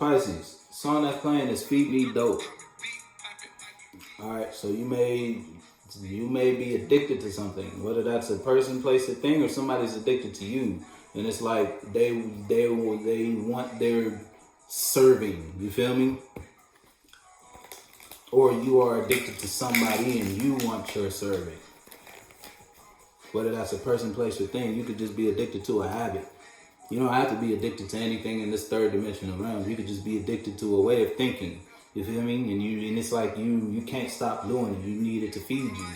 Pisces, song that's playing is Feed Me Dope. Alright, so you may be addicted to something, whether that's a person, place, or thing, or somebody's addicted to you. And it's like they want their serving, you feel me? Or you are addicted to somebody and you want your serving. Whether that's a person, place, or thing, you could just be addicted to a habit. You don't have to be addicted to anything in this third dimensional realm. You could just be addicted to a way of thinking. You feel me? And it's like you can't stop doing it. You need it to feed you.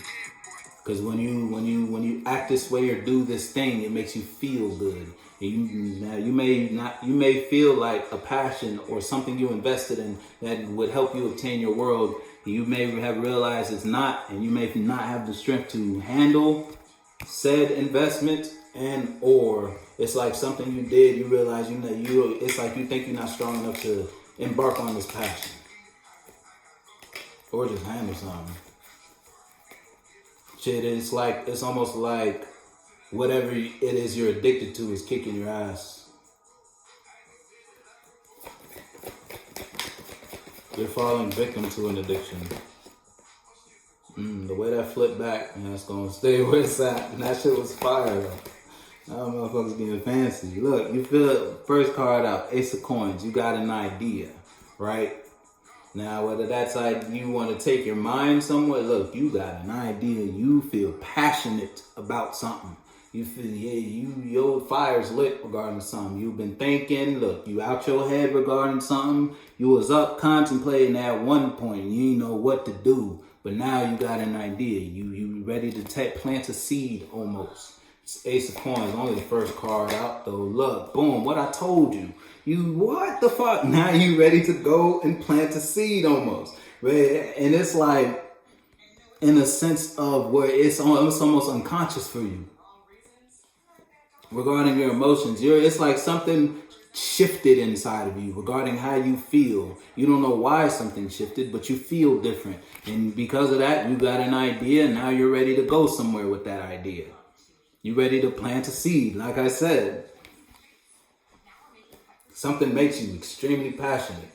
Because when you act this way or do this thing, it makes you feel good. And you may feel like a passion or something you invested in that would help you obtain your world. You may have realized it's not, and you may not have the strength to handle said investment, and or it's like something you did, you realize it's like you think you're not strong enough to embark on this passion or just handle something. Shit, it's almost like whatever it is you're addicted to is kicking your ass. You're falling victim to an addiction. The way that flipped back, it's gonna stay where it's at. And that shit was fire though. Now motherfuckers getting fancy. Look, you fill first card out, Ace of Coins. You got an idea, right? Now, whether that's like you want to take your mind somewhere, look, you got an idea. You feel passionate about something. You feel, your fire's lit regarding something. You've been thinking, look, you out your head regarding something. You was up contemplating at one point. You didn't know what to do. But now you got an idea. You ready to plant a seed almost. It's Ace of Coins, only the first card out though. Look, boom, what I told you. You, what the fuck? Now you ready to go and plant a seed almost. Right? And it's like, in a sense of where it's almost unconscious for you. Regarding your emotions, it's like something shifted inside of you regarding how you feel. You don't know why something shifted, but you feel different. And because of that, you got an idea, and now you're ready to go somewhere with that idea. You're ready to plant a seed. Like I said, something makes you extremely passionate.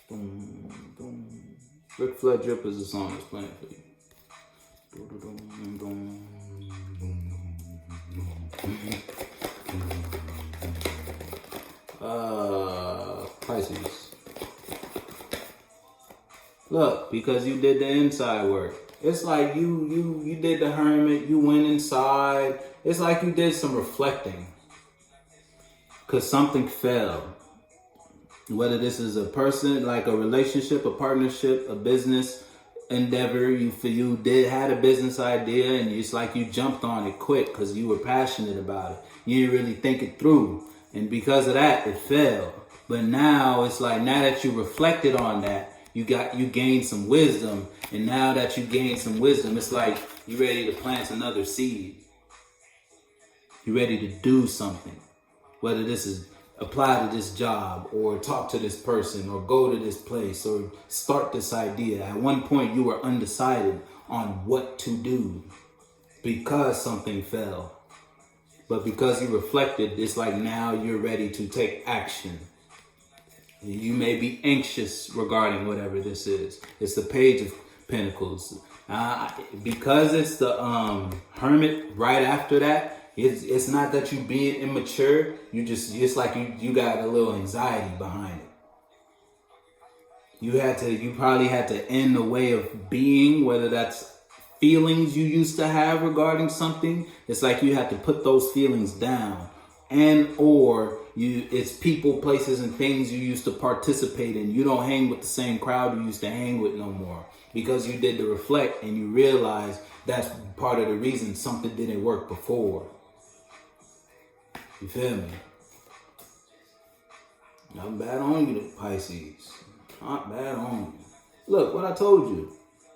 Boom, boom. Rick Flood Drip is the song that's playing for you. Pisces. Look, because you did the inside work. It's like you did the hermit, you went inside. It's like you did some reflecting. Because something fell. Whether this is a person, like a relationship, a partnership, a business endeavor, you had a business idea and it's like you jumped on it quick because you were passionate about it. You didn't really think it through. And because of that, it fell. But now it's like, now that you reflected on that, you gained some wisdom. And now that you gained some wisdom, it's like you're ready to plant another seed. You're ready to do something. Whether this is apply to this job or talk to this person or go to this place or start this idea. At one point you were undecided on what to do because something fell. But because you reflected, it's like now you're ready to take action. You may be anxious regarding whatever this is. It's the Page of Pentacles. Because it's the Hermit right after that, it's not that you being immature. It's like you got a little anxiety behind it. You probably had to end the way of being, whether that's feelings you used to have regarding something. It's like you have to put those feelings down, and or it's people, places, and things you used to participate in. You don't hang with the same crowd you used to hang with no more because you did the reflect and you realize that's part of the reason something didn't work before. You feel me? Not bad on you, Pisces. Not bad on you. Look, what I told you.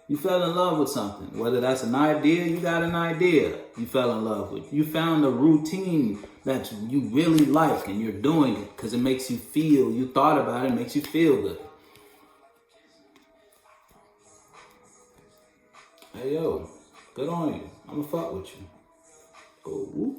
You fell in love with something. Whether that's an idea, you got an idea you fell in love with. You found a routine that you really like and you're doing it because it makes you feel, you thought about it, it makes you feel good. Hey yo, good on you. I'ma fuck with you. Go whoop.